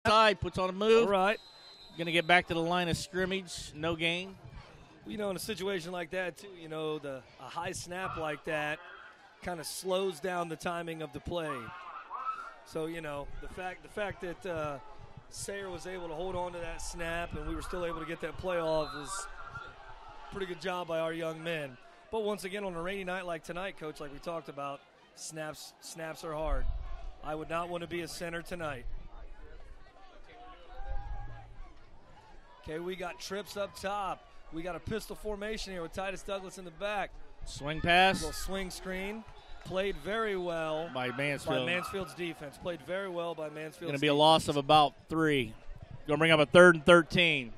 Side puts on a move. All right. Going to get back to the line of scrimmage. No gain. You know, in a situation like that, too, you know, a high snap like that kind of slows down the timing of the play. So, you know, the fact that Sayre was able to hold on to that snap and we were still able to get that play off is a pretty good job by our young men. But once again, on a rainy night like tonight, Coach, like we talked about, snaps are hard. I would not want to be a center tonight. Okay, we got trips up top. We got a pistol formation here with Titus Douglas in the back. Swing pass. A little swing screen. Played very well by Mansfield. By Mansfield's defense. Played very well by Mansfield's defense. Going to be a loss of about 3. Going to bring up a 3rd and 13.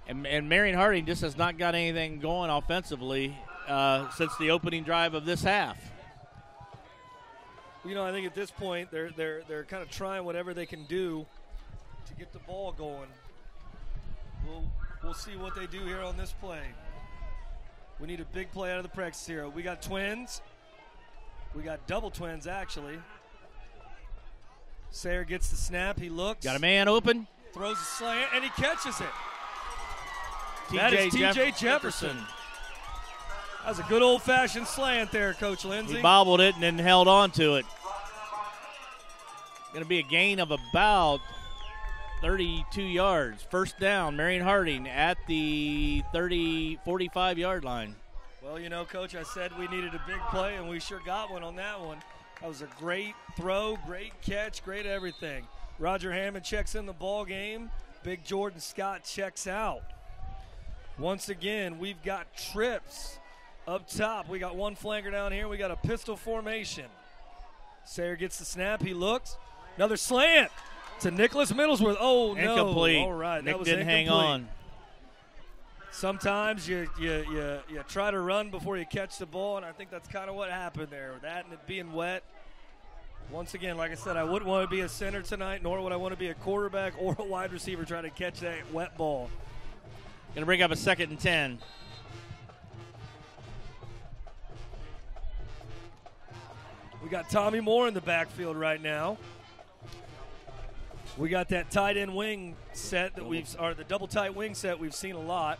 And Marion Harding just has not got anything going offensively since the opening drive of this half. You know, I think at this point they're kind of trying whatever they can do to get the ball going. We'll see what they do here on this play. We need a big play out of the practice hero. We got twins. We got double twins, actually. Sayre gets the snap. He looks. Got a man open. Throws a slant, and he catches it. That is T.J. Jefferson. That was a good old-fashioned slant there, Coach Lindsay. He bobbled it and then held on to it. Going to be a gain of about 32 yards. First down, Marion Harding at the 45-yard line. Well, you know, Coach, I said we needed a big play, and we sure got one on that one. That was a great throw, great catch, great everything. Roger Hammond checks in the ball game. Big Jordan Scott checks out. Once again, we've got trips up top. We got one flanker down here. We got a pistol formation. Sayre gets the snap. He looks. Another slant to Nicholas Middlesworth. Oh, no. Incomplete. All right. Nick that was didn't incomplete. hang on. Sometimes you try to run before you catch the ball, and I think that's kind of what happened there. That and it being wet. Once again, like I said, I wouldn't want to be a center tonight, nor would I want to be a quarterback or a wide receiver trying to catch that wet ball. Going to bring up a 2nd and 10. We got Tommy Moore in the backfield right now. We got that tight end wing set that the double tight wing set we've seen a lot.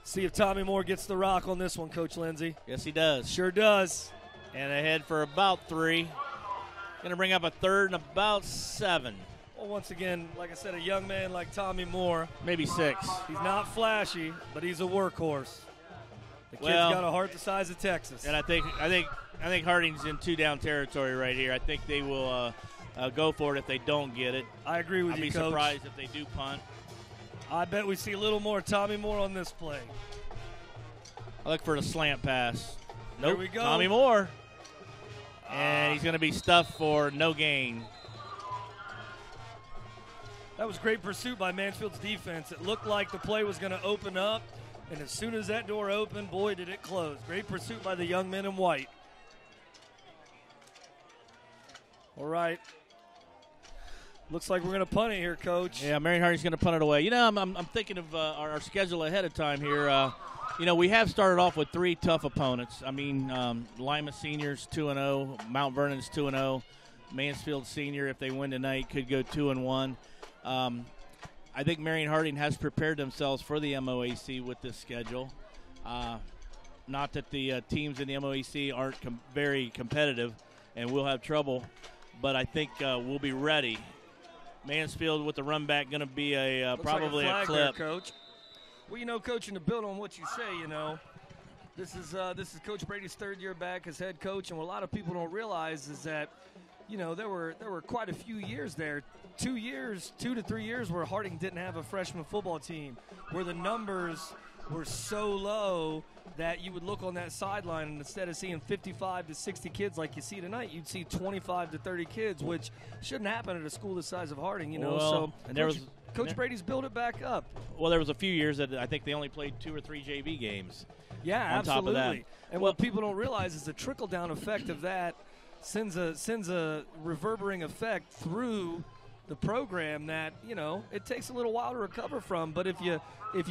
See if Tommy Moore gets the rock on this one, Coach Lindsay. Yes, he does. Sure does. And ahead for about 3. Going to bring up a 3rd and about 7. Well, once again, like I said, a young man like Tommy Moore. Maybe 6. He's not flashy, but he's a workhorse. The kid's got a heart the size of Texas. And I think Harding's in 2-down territory right here. I think they will go for it if they don't get it. I agree with you, Coach. I'd be surprised if they do punt. I bet we see a little more Tommy Moore on this play. I look for the slant pass. There Nope. we go. Tommy Moore. And he's going to be stuffed for no gain. That was great pursuit by Mansfield's defense. It looked like the play was going to open up, and as soon as that door opened, boy, did it close. Great pursuit by the young men in white. All right. Looks like we're going to punt it here, Coach. Yeah, Marion Harding's going to punt it away. You know, I'm thinking of our schedule ahead of time here. You know, we have started off with 3 tough opponents. I mean, Lima Seniors 2-0, Mount Vernon's 2-0, Mansfield Senior, if they win tonight, could go 2-1. I think Marion Harding has prepared themselves for the MOAC with this schedule. Not that the teams in the MOAC aren't very competitive and we'll have trouble, but I think we'll be ready. Mansfield with the run back going to be probably like a clip. there, Coach. Well, you know, Coach, and to build on what you say, you know, this is Coach Brady's 3rd year back as head coach, and what a lot of people don't realize is that, you know, there were quite a few years there, 2 to 3 years where Harding didn't have a freshman football team, where the numbers were so low that you would look on that sideline and instead of seeing 55 to 60 kids like you see tonight, you'd see 25 to 30 kids, which shouldn't happen at a school the size of Harding, you know. Well, so Coach Brady's built it back up. Well, there was a few years that I think they only played 2 or 3 JV games. Yeah, on absolutely. Top of that. And what people don't realize is the trickle-down effect of that sends a reverberating effect through the program that, you know, it takes a little while to recover from. But if you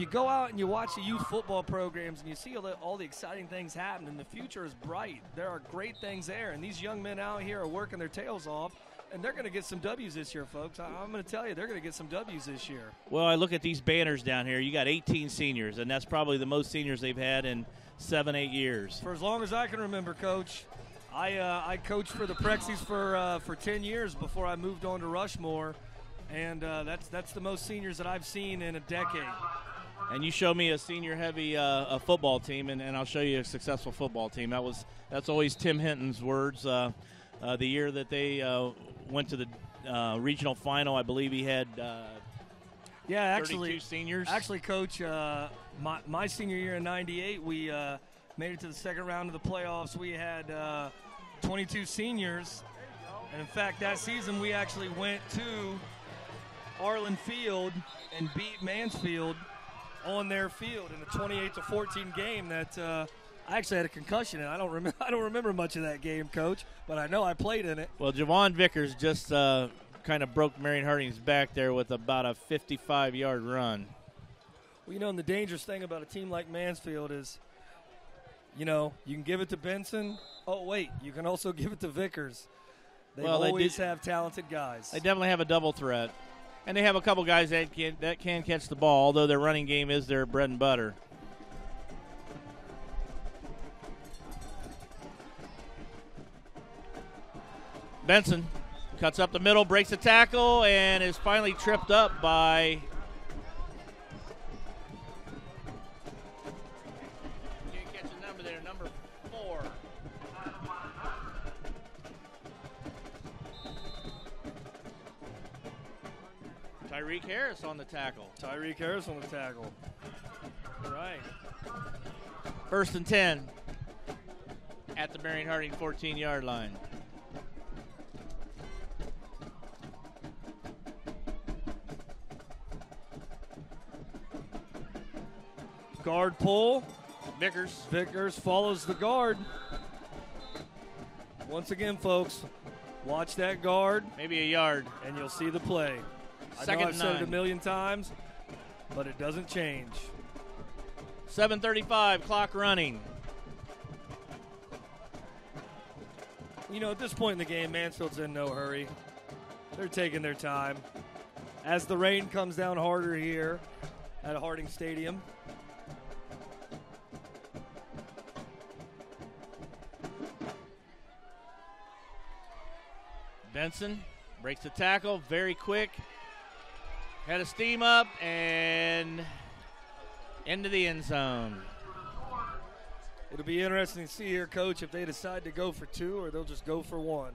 go out and you watch the youth football programs and you see all the exciting things happening, the future is bright. There are great things there, and these young men out here are working their tails off. And they're going to get some W's this year, folks. I'm going to tell you, they're going to get some W's this year. Well, I look at these banners down here. You got 18 seniors, and that's probably the most seniors they've had in 7-8 years. For as long as I can remember, Coach. I coached for the Prexies for 10 years before I moved on to Rushmore, and that's the most seniors that I've seen in a decade. And you show me a senior-heavy football team, and I'll show you a successful football team. That's always Tim Hinton's words. The year that they went to the regional final, I believe he had 32 seniors. Actually, Coach, my senior year in '98, we made it to the second round of the playoffs. We had 22 seniors, and in fact, that season we actually went to Arlen Field and beat Mansfield on their field in a 28-14 game that I actually had a concussion in. I don't remember much of that game, Coach, but I know I played in it. Well, Javon Vickers just kind of broke Marion Harding's back there with about a 55-yard run. Well, and the dangerous thing about a team like Mansfield is, you can give it to Benson. Oh, wait, you can also give it to Vickers. They always have talented guys. They definitely have a double threat. And they have a couple guys that can catch the ball, although their running game is their bread and butter. Benson cuts up the middle, breaks the tackle, and is finally tripped up by number 4. Tyreek Harris on the tackle. Right. 1st and 10 at the Marion Harding 14-yard line. Guard pull. Vickers follows the guard. Once again, folks, watch that guard. Maybe a yard. And you'll see the play. Second I know I've and said 9. it a million times, but it doesn't change. 7:35, clock running. At this point in the game, Mansfield's in no hurry. They're taking their time. As the rain comes down harder here at Harding Stadium. Benson breaks the tackle, very quick. Had a steam up and into the end zone. It'll be interesting to see here, Coach, if they decide to go for 2 or they'll just go for 1.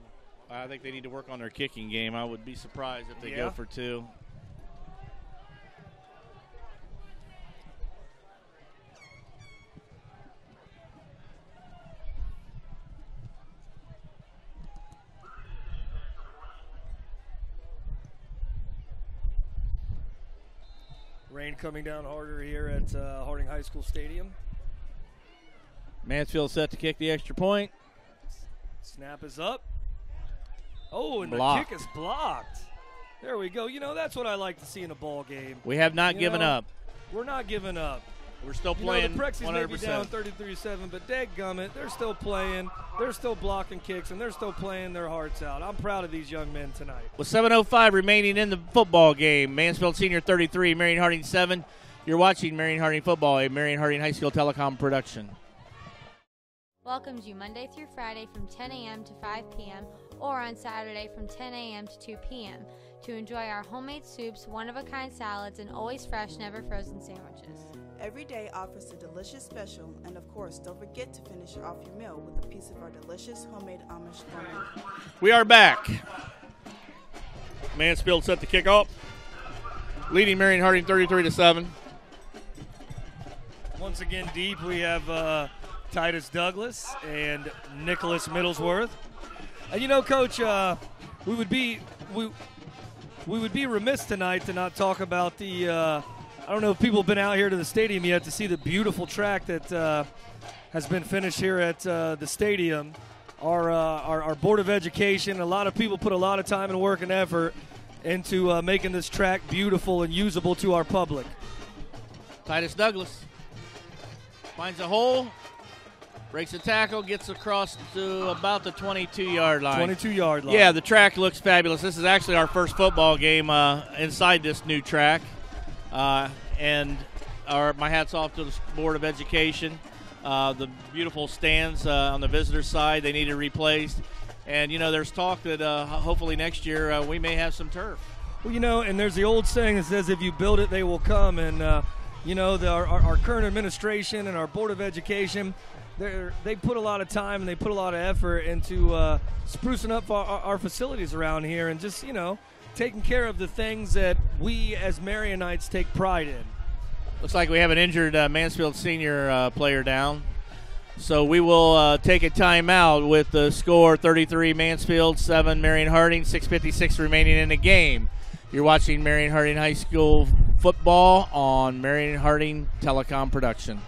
I think they need to work on their kicking game. I would be surprised if they go for 2. Rain coming down harder here at Harding High School Stadium. Mansfield set to kick the extra point. Snap is up. Oh, and Blocked. The kick is blocked. There we go. That's what I like to see in a ball game. We have not given up. We're not giving up. We're still playing the Prexies 100%. may be down 33-7, but dadgummit, they're still playing. They're still blocking kicks, and they're still playing their hearts out. I'm proud of these young men tonight. With 7:05 remaining in the football game, Mansfield Senior 33, Marion Harding 7. You're watching Marion Harding Football, a Marion Harding High School Telecom production. Welcomes you Monday through Friday from 10 a.m. to 5 p.m. or on Saturday from 10 a.m. to 2 p.m. to enjoy our homemade soups, one-of-a-kind salads, and always fresh, never frozen sandwiches. Every day offers a delicious special, and of course, don't forget to finish off your meal with a piece of our delicious homemade Amish corned beef. We are back. Mansfield set to kick off, leading Marion Harding 33-7. Once again, deep, we have Titus Douglas and Nicholas Middlesworth. And Coach, we would be remiss tonight to not talk about the. I don't know if people have been out here to the stadium yet to see the beautiful track that has been finished here at the stadium. Our Board of Education, a lot of people put a lot of time and work and effort into making this track beautiful and usable to our public. Titus Douglas finds a hole, Breaks the tackle, gets across to about the 22-yard line. 22-yard line. Yeah, the track looks fabulous. This is actually our first football game inside this new track. And my hat's off to the Board of Education. The beautiful stands on the visitor side, they need it replaced. And, there's talk that hopefully next year we may have some turf. Well, and there's the old saying that says if you build it, they will come. And, our current administration and our Board of Education, they put a lot of time and they put a lot of effort into sprucing up our facilities around here and just, taking care of the things that we as Marionites take pride in. Looks like we have an injured Mansfield senior player down. So we will take a timeout with the score 33 Mansfield, 7 Marion Harding, 6:56 remaining in the game. You're watching Marion Harding High School football on Marion Harding Telecom Production.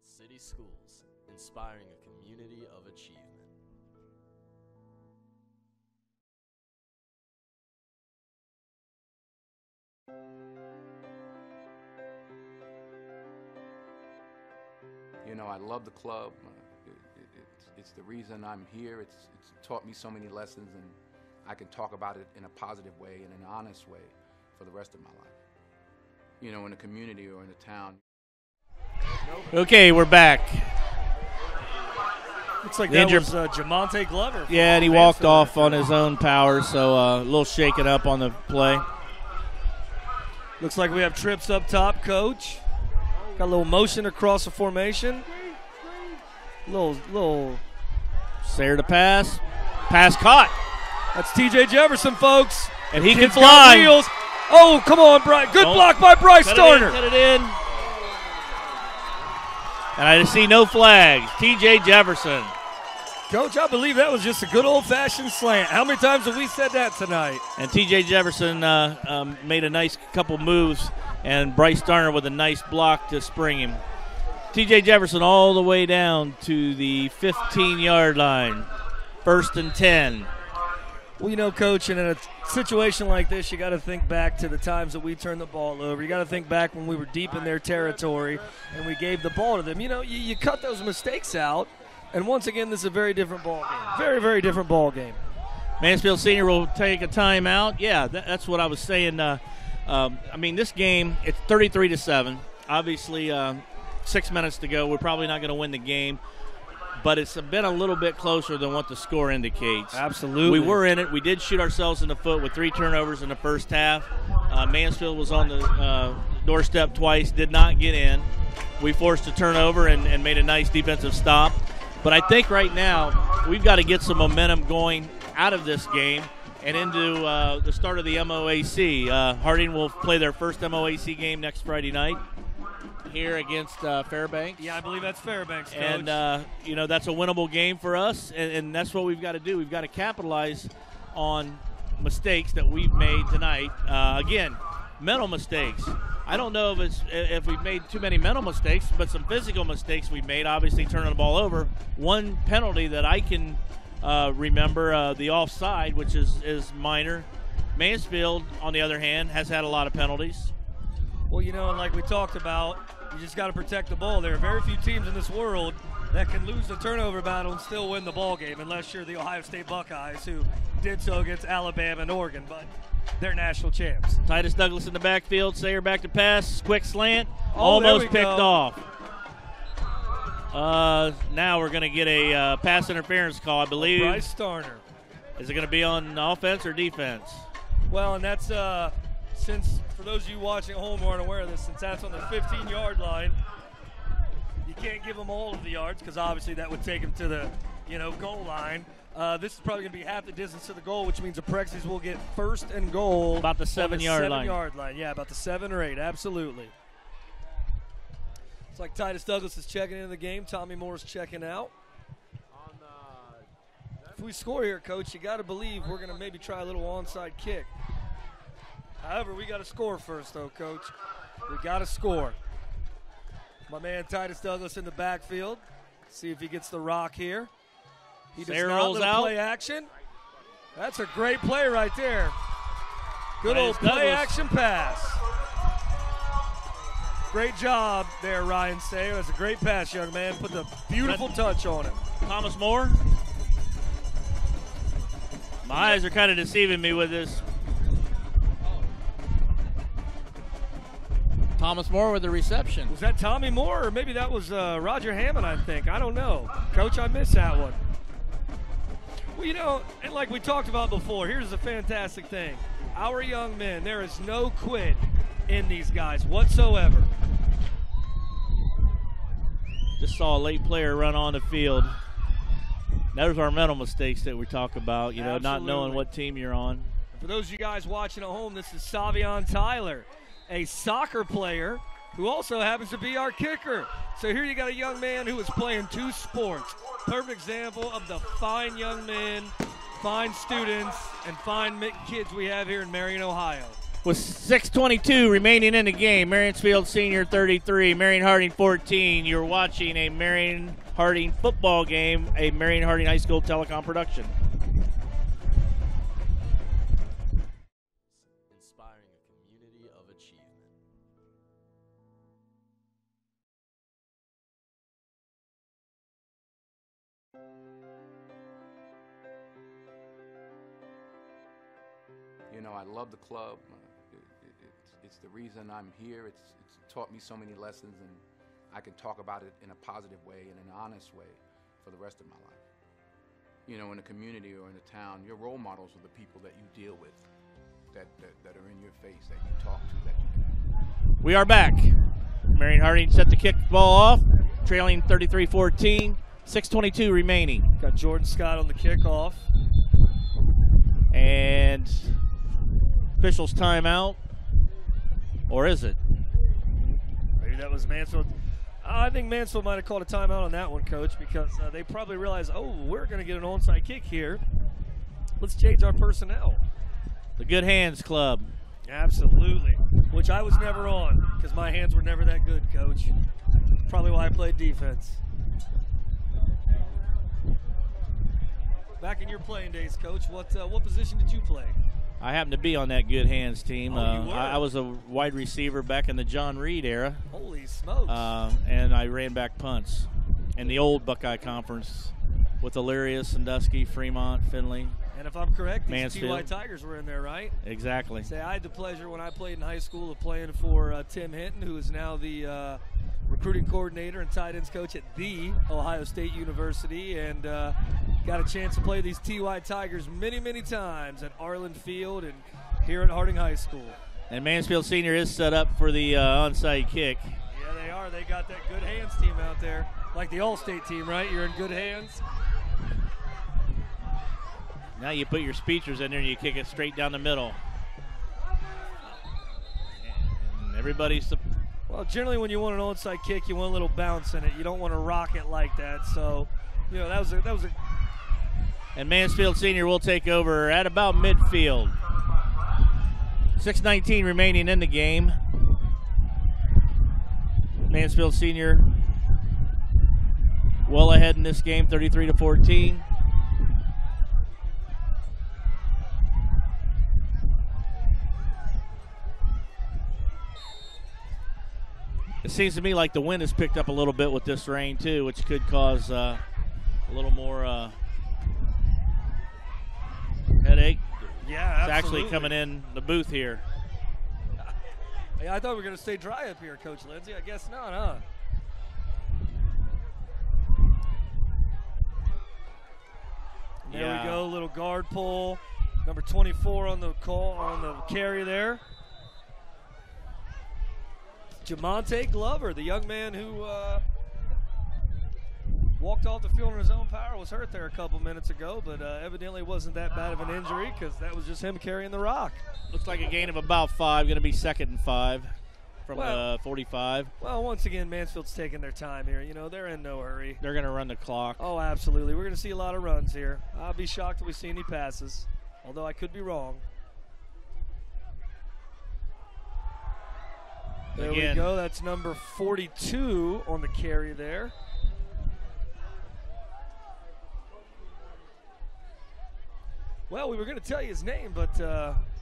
City Schools, inspiring a community of achievement. I love the club. It's the reason I'm here. It's taught me so many lessons, and I can talk about it in a positive way and an honest way for the rest of my life. In a community or in a town. Okay, we're back. Looks like that was Jamonte Glover. Yeah, and he walked off on his own power, so a little shaken up on the play. Looks like we have trips up top, Coach. Got a little motion across the formation. Little. Sayre to pass. Pass caught. That's T.J. Jefferson, folks. And he can fly. Wheels. Oh, come on, Bryce. Good block by Bryce Starner. Cut it in. And I see no flags. T.J. Jefferson. Coach, I believe that was just a good old-fashioned slant. How many times have we said that tonight? And T.J. Jefferson made a nice couple moves, and Bryce Starner with a nice block to spring him. T.J. Jefferson all the way down to the 15-yard line. 1st and 10. Well, Coach, and in a situation like this, you got to think back to the times that we turned the ball over. You got to think back when we were deep in their territory and we gave the ball to them. You cut those mistakes out, and once again, this is a very different ball game. Very, very different ball game. Mansfield Senior will take a timeout. Yeah, that's what I was saying. This game, it's 33-7. Obviously, 6 minutes to go. We're probably not going to win the game, but it's been a little bit closer than what the score indicates. Absolutely. We were in it. We did shoot ourselves in the foot with 3 turnovers in the first half. Mansfield was on the doorstep twice, did not get in. We forced a turnover and made a nice defensive stop. But I think right now we've got to get some momentum going out of this game and into the start of the MOAC. Harding will play their first MOAC game next Friday night here against Fairbanks. Yeah, I believe that's Fairbanks, Coach. And, that's a winnable game for us, and that's what we've got to do. We've got to capitalize on mistakes that we've made tonight. Again, mental mistakes. I don't know if we've made too many mental mistakes, but some physical mistakes we've made, obviously turning the ball over. One penalty that I can remember, the offside, which is minor. Mansfield, on the other hand, has had a lot of penalties. Well, and like we talked about, you just got to protect the ball. There are very few teams in this world that can lose the turnover battle and still win the ball game, unless you're the Ohio State Buckeyes, who did so against Alabama and Oregon, but they're national champs. Titus Douglas in the backfield. Sayre back to pass. Quick slant. Almost picked off. Now we're going to get a pass interference call, I believe. Bryce Starner. Is it going to be on offense or defense? Well, and that's since, for those of you watching at home who aren't aware of this, since that's on the 15-yard line, you can't give them all of the yards because obviously that would take them to the goal line. This is probably going to be half the distance to the goal, which means the Prexies will get 1st and goal. About the 7-yard line. 7-yard line, yeah, about the 7 or 8, absolutely. It's like Titus Douglas is checking into the game. Tommy Moore's checking out. If we score here, Coach, you got to believe we're going to maybe try a little onside kick. However, we got to score first, though, Coach. We got to score. My man Titus Douglas in the backfield. See if he gets the rock here. He does not rolls out. Play action. That's a great play right there. Good old play action pass. Great job there, Ryan Sayer. That's a great pass, young man. Put the beautiful touch on it. Thomas Moore. My eyes are kind of deceiving me with this. Thomas Moore with the reception. Was that Tommy Moore, or maybe that was Roger Hammond, I think. I don't know. Coach, I missed that one. Well, you know, and like we talked about before, here's the fantastic thing. Our young men, there is no quit in these guys whatsoever. Just saw a late player run on the field. Those are mental mistakes that we talk about, you know, not knowing what team you're on. For those of you guys watching at home, this is Savion Tyler, a soccer player who also happens to be our kicker. So here you got a young man who is playing two sports. Perfect example of the fine young men, fine students, and fine kids we have here in Marion, Ohio. With 6:22 remaining in the game, Mansfield Senior 33, Marion Harding 14. You're watching a Marion Harding football game, a Marion Harding High School telecom production. Inspiring a community of achievement. You know, I love the club. It's the reason I'm here. It's taught me so many lessons, and I can talk about it in a positive way and an honest way for the rest of my life. You know, in a community or in a town, your role models are the people that you deal with, that are in your face, that you talk to, that you can. We are back. Marion Harding set the kickball off, trailing 33-14, 6:22 remaining. Got Jordan Scott on the kickoff. And officials timeout. Or is it? Maybe that was Mansfield. I think Mansfield might have called a timeout on that one, Coach, because they probably realized, oh, we're going to get an onside kick here. Let's change our personnel. The Good Hands Club. Absolutely. Which I was never on, because my hands were never that good, Coach. Probably why I played defense. Back in your playing days, Coach, what position did you play? I happened to be on that Good Hands team. Oh, you were? I was a wide receiver back in the John Reed era. Holy smokes. And I ran back punts in the old Buckeye Conference with Illyria, Sandusky, Fremont, Findlay. And if I'm correct, these Mansfield. TY Tigers were in there, right? Exactly. Say, I had the pleasure when I played in high school of playing for Tim Hinton, who is now the recruiting coordinator and tight ends coach at the Ohio State University, and got a chance to play these TY Tigers many, many times at Arlen Field and here at Harding High School. And Mansfield Senior is set up for the onside kick. Yeah, they are. They got that Good Hands team out there. Like the All-State team, right? You're in good hands. Now you put your speechers in there and you kick it straight down the middle. And everybody's... Well, generally when you want an onside kick, you want a little bounce in it. You don't want to rock it like that. So, you know, that was a And Mansfield Senior will take over at about midfield. 6:19 remaining in the game. Mansfield Senior well ahead in this game, 33-14. It seems to me like the wind has picked up a little bit with this rain too, which could cause a little more headache. Yeah, it's actually coming in the booth here. Yeah, I thought we were going to stay dry up here, Coach Lindsay. I guess not, huh? There we go, little guard pull. Number 24 on the carry there. Jamonte Glover, the young man who walked off the field on his own power, was hurt there a couple minutes ago, but evidently wasn't that bad of an injury because that was just him carrying the rock. Looks like a gain of about 5, going to be 2nd and 5 from 45. Well, once again, Mansfield's taking their time here. You know, they're in no hurry. They're going to run the clock. Oh, absolutely. We're going to see a lot of runs here. I'll be shocked if we see any passes, although I could be wrong. There we go. That's number 42 on the carry there. Well, we were going to tell you his name, but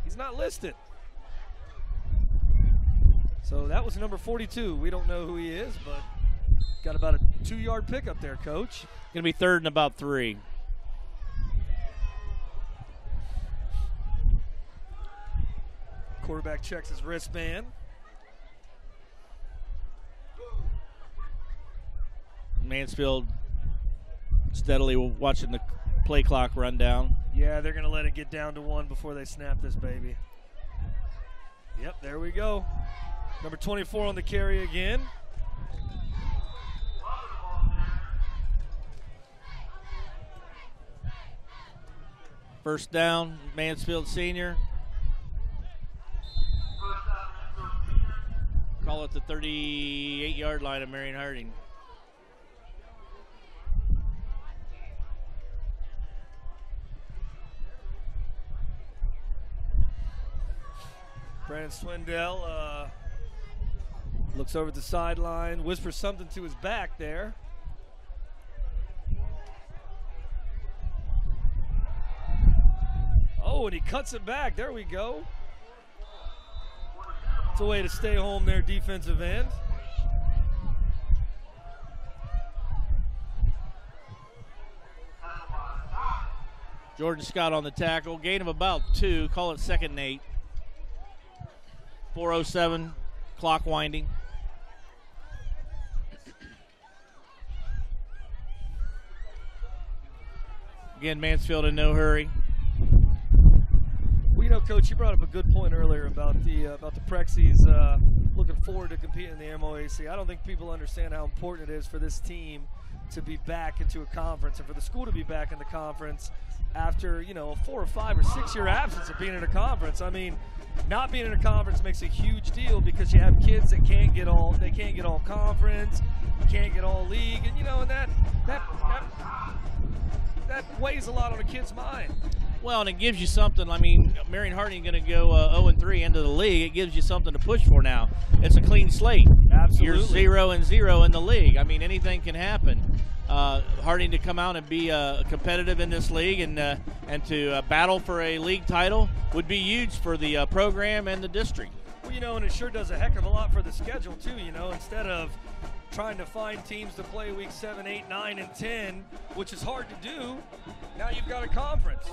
he's not listed. So that was number 42. We don't know who he is, but got about a 2-yard pickup there, Coach. Going to be 3rd and about 3. Quarterback checks his wristband. Mansfield steadily watching the play clock run down. Yeah, they're going to let it get down to 1 before they snap this baby. Yep, there we go. Number 24 on the carry again. First down, Mansfield senior. Call it the 38-yard line of Marion Harding. Brandon Swindell looks over at the sideline, whispers something to his back there. Oh, and he cuts it back. There we go. It's a way to stay home there, defensive end. Jordan Scott on the tackle. Gain of about 2. Call it 2nd and 8. 4:07, clock winding. Again, Mansfield in no hurry. Well, you know, Coach, you brought up a good point earlier about the Prexies looking forward to competing in the MOAC. I don't think people understand how important it is for this team to be back into a conference and for the school to be back in the conference after, you know, a 4 or 5 or 6 year absence of being in a conference. I mean, not being in a conference makes a huge deal because you have kids that can't get all conference, can't get all league, and you know, and that weighs a lot on a kid's mind. Well, and it gives you something. I mean, Marion Harding going to go 0-3 into the league. It gives you something to push for now. It's a clean slate. Absolutely. You're 0-0 in the league. I mean, anything can happen. Harding to come out and be competitive in this league and to battle for a league title would be huge for the program and the district. Well, you know, and it sure does a heck of a lot for the schedule too. You know, instead of trying to find teams to play week 7, 8, 9, and 10, which is hard to do, now you've got a conference.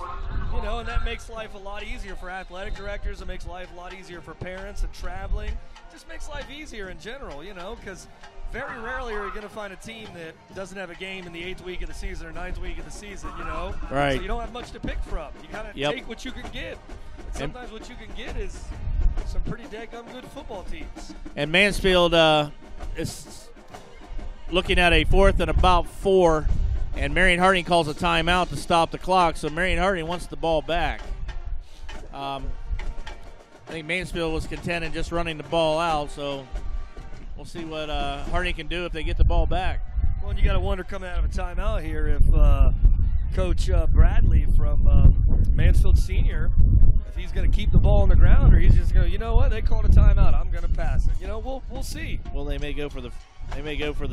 You know, and that makes life a lot easier for athletic directors. It makes life a lot easier for parents and traveling. It just makes life easier in general, you know, because very rarely are you going to find a team that doesn't have a game in the 8th week of the season or 9th week of the season, you know. Right. So you don't have much to pick from. You kind of take what you can get. And sometimes what you can get is some pretty daggum good football teams. And Mansfield is looking at a 4th and about 4, and Marion Harding calls a timeout to stop the clock, so Marion Harding wants the ball back. I think Mansfield was content in just running the ball out, so we'll see what Harding can do if they get the ball back. Well, and you got to wonder coming out of a timeout here if Coach Bradley from Mansfield Senior, if he's going to keep the ball on the ground or he's just going to, you know what, they called a timeout, I'm going to pass it. You know, we'll see. Well, they may go for the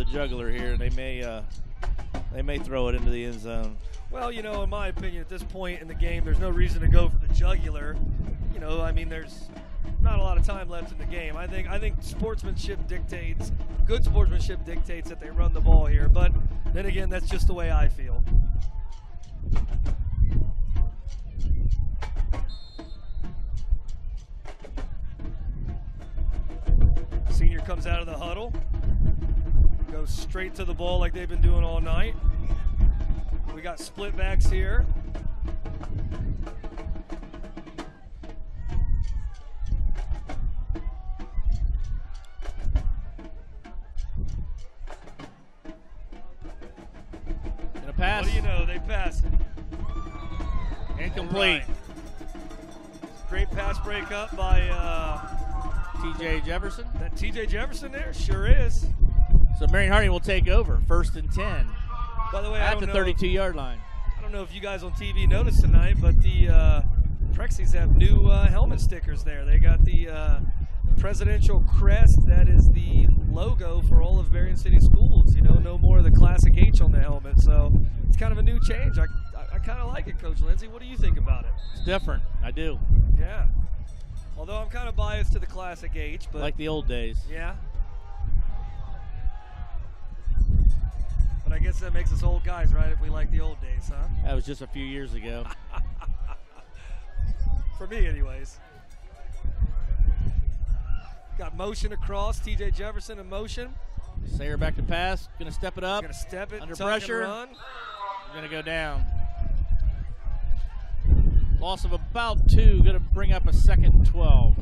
jugular here, and they may throw it into the end zone. Well, you know, in my opinion, at this point in the game, there's no reason to go for the jugular. You know, I mean, there's not a lot of time left in the game. I think good sportsmanship dictates that they run the ball here. But then again, that's just the way I feel. Senior comes out of the huddle, goes straight to the ball like they've been doing all night. We got split backs here. And a pass. What do you know? They pass it. Incomplete. Right. Great pass break up by T.J. Jefferson. That T.J. Jefferson there? Sure is. So Marion Harding will take over, 1st and 10. By the way, at the 32-yard line. I don't know if you guys on TV noticed tonight, but the Prexies have new helmet stickers there. They got the presidential crest. That is the logo for all of Marion City schools. You know, no more of the classic H on the helmet. So it's kind of a new change. I kind of like it, Coach Lindsay. What do you think about it? It's different. I do. Yeah. Although I'm kind of biased to the classic H, but Like the old days. yeah. But I guess that makes us old guys, right? If we like the old days, huh? That was just a few years ago. For me, anyways. Got motion across. T.J. Jefferson in motion. Sayer back to pass. Going to step it up. Going to step it. Under tuck pressure. And run. Going to go down. Loss of about 2. Going to bring up a 2nd and 12.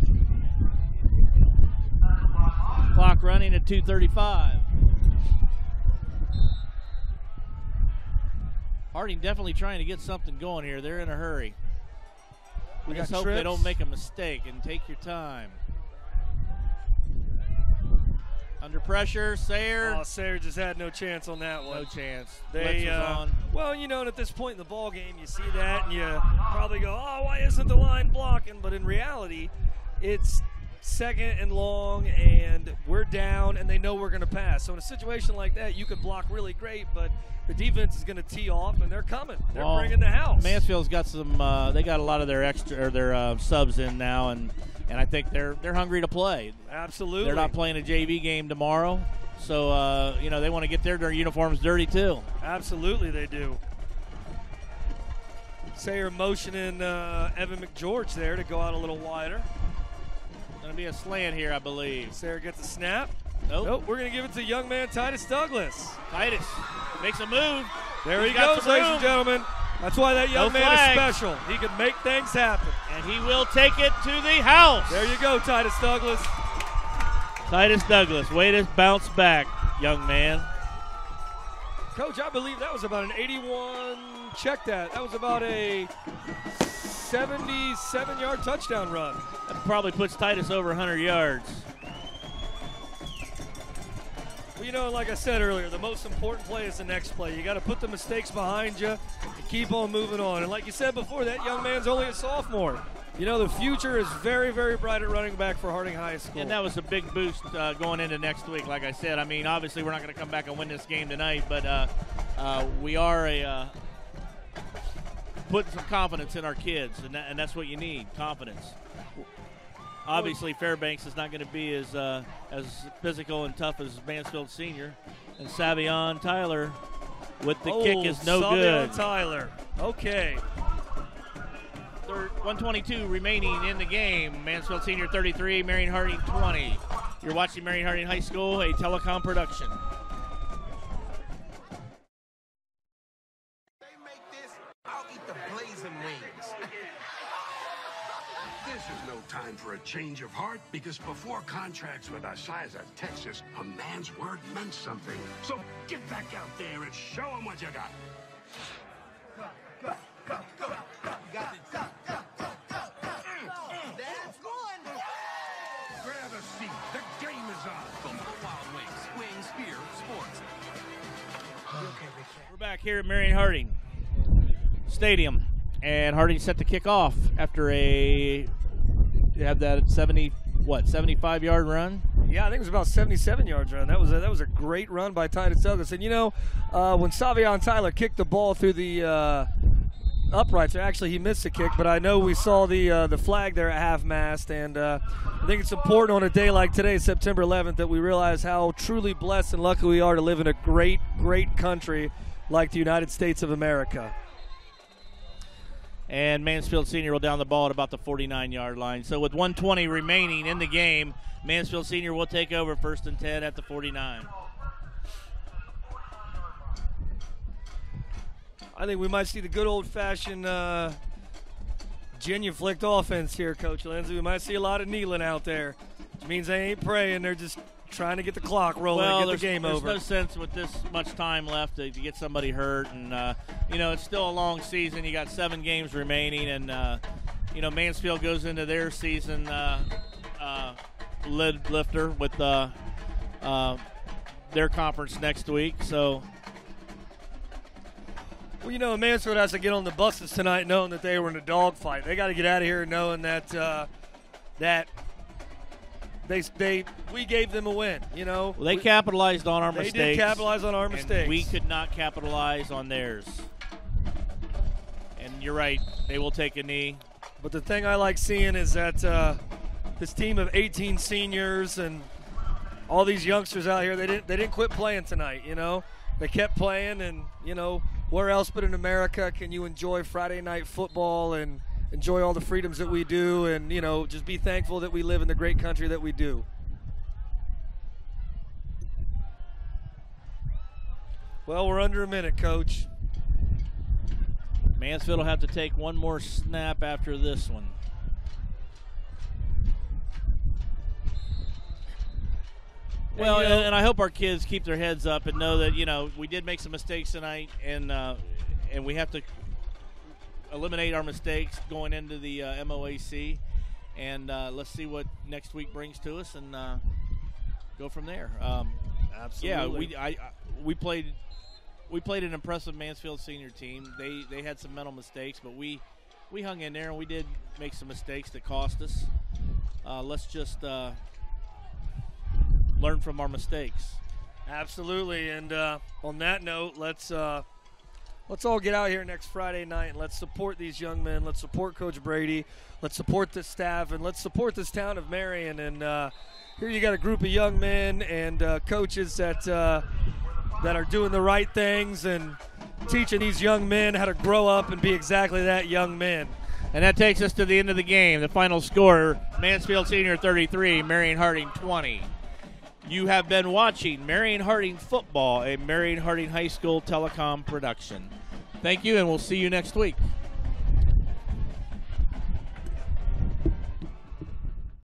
Clock running at 2:35. Harding definitely trying to get something going here. They're in a hurry. We just hope they don't make a mistake and take your time. Under pressure, Sayer. Oh, Sayer just had no chance on that one. No chance. They, Blitz was on. Well, you know, and at this point in the ball game, you see that and you probably go, oh, why isn't the line blocking? But in reality, it's 2nd and long, and we're down, and they know we're going to pass. So in a situation like that, you could block really great, but the defense is going to tee off, and they're coming. They're bringing the house. Mansfield's got some. They got a lot of their extra or their subs in now, and I think they're hungry to play. Absolutely. They're not playing a JV game tomorrow, so you know they want to get their uniforms dirty too. Absolutely, they do. Sayer motioning Evan McGeorge there to go out a little wider. Going to be a slant here, I believe. Sayer gets a snap. Nope. We're going to give it to young man Titus Douglas. Titus makes a move. There he goes, ladies and gentlemen. That's why that young man is special. He can make things happen. And he will take it to the house. There you go, Titus Douglas. Titus Douglas, way to bounce back, young man. Coach, I believe that was about an 81, check that. That was about a 77-yard touchdown run. That probably puts Titus over 100 yards. Well, you know, like I said earlier, the most important play is the next play. You got to put the mistakes behind you and keep on moving on. And like you said before, that young man's only a sophomore. You know, the future is very, very bright at running back for Harding High School. And that was a big boost going into next week, like I said. I mean, obviously we're not going to come back and win this game tonight, but we are putting some confidence in our kids, and that's what you need, confidence. Obviously, Fairbanks is not going to be as physical and tough as Mansfield Senior. And Savion Tyler with the kick is no good. Savion Tyler. Okay. 122 remaining in the game. Mansfield Senior 33, Marion Harding 20. You're watching Marion Harding High School, a telecom production. They make this, I'll eat the blazing wings. This is no time for a change of heart, because before contracts with our size of Texas, a man's word meant something. So get back out there and show them what you got. That's one. Grab a seat. The game is on. Buffalo Wild Wings. Wings, beer, sports. We're back here at Marion Harding Stadium, and Harding set to kick off after you have that 75-yard run. Yeah, I think it was about 77 yards run. That was a great run by Titus Douglas. And you know, when Savion Tyler kicked the ball through the uprights, actually he missed the kick, but I know we saw the flag there at half-mast, and I think it's important on a day like today, September 11th, that we realize how truly blessed and lucky we are to live in a great, great country like the United States of America. And Mansfield Senior will down the ball at about the 49-yard line. So with 1:20 remaining in the game, Mansfield Senior will take over 1st and 10 at the 49. I think we might see the good old-fashioned genuflect offense here, Coach Lindsay. We might see a lot of kneeling out there, which means they ain't praying. They're just trying to get the clock rolling and get the game over. There's no sense with this much time left to get somebody hurt. And, you know, it's still a long season. You got 7 games remaining. And, you know, Mansfield goes into their season lid lifter with their conference next week. So, well, you know, Mansfield has to get on the buses tonight knowing that they were in a dogfight. They got to get out of here knowing that we gave them a win, you know. Well, they capitalized on our mistakes. They did capitalize on our mistakes. And we could not capitalize on theirs. And you're right, they will take a knee. But the thing I like seeing is that this team of 18 seniors and all these youngsters out here, they didn't quit playing tonight, you know. They kept playing, and, you know, where else but in America can you enjoy Friday night football and enjoy all the freedoms that we do, and, you know, just be thankful that we live in the great country that we do. Well, we're under a minute, Coach. Mansfield will have to take one more snap after this one. Well, and I hope our kids keep their heads up and know that, you know, we did make some mistakes tonight, and we have to eliminate our mistakes going into the MOAC, and let's see what next week brings to us, and go from there. Absolutely. Yeah, we played an impressive Mansfield senior team. They had some mental mistakes, but we hung in there, and we did make some mistakes that cost us. Let's just learn from our mistakes. Absolutely, and on that note, let's all get out here next Friday night and let's support these young men. Let's support Coach Brady. Let's support the staff, and let's support this town of Marion. And here you got a group of young men and coaches that are doing the right things and teaching these young men how to grow up and be exactly that, young men. And that takes us to the end of the game. The final score, Mansfield Senior 33, Marion Harding 20. You have been watching Marion Harding Football, a Marion Harding High School telecom production. Thank you, and we'll see you next week.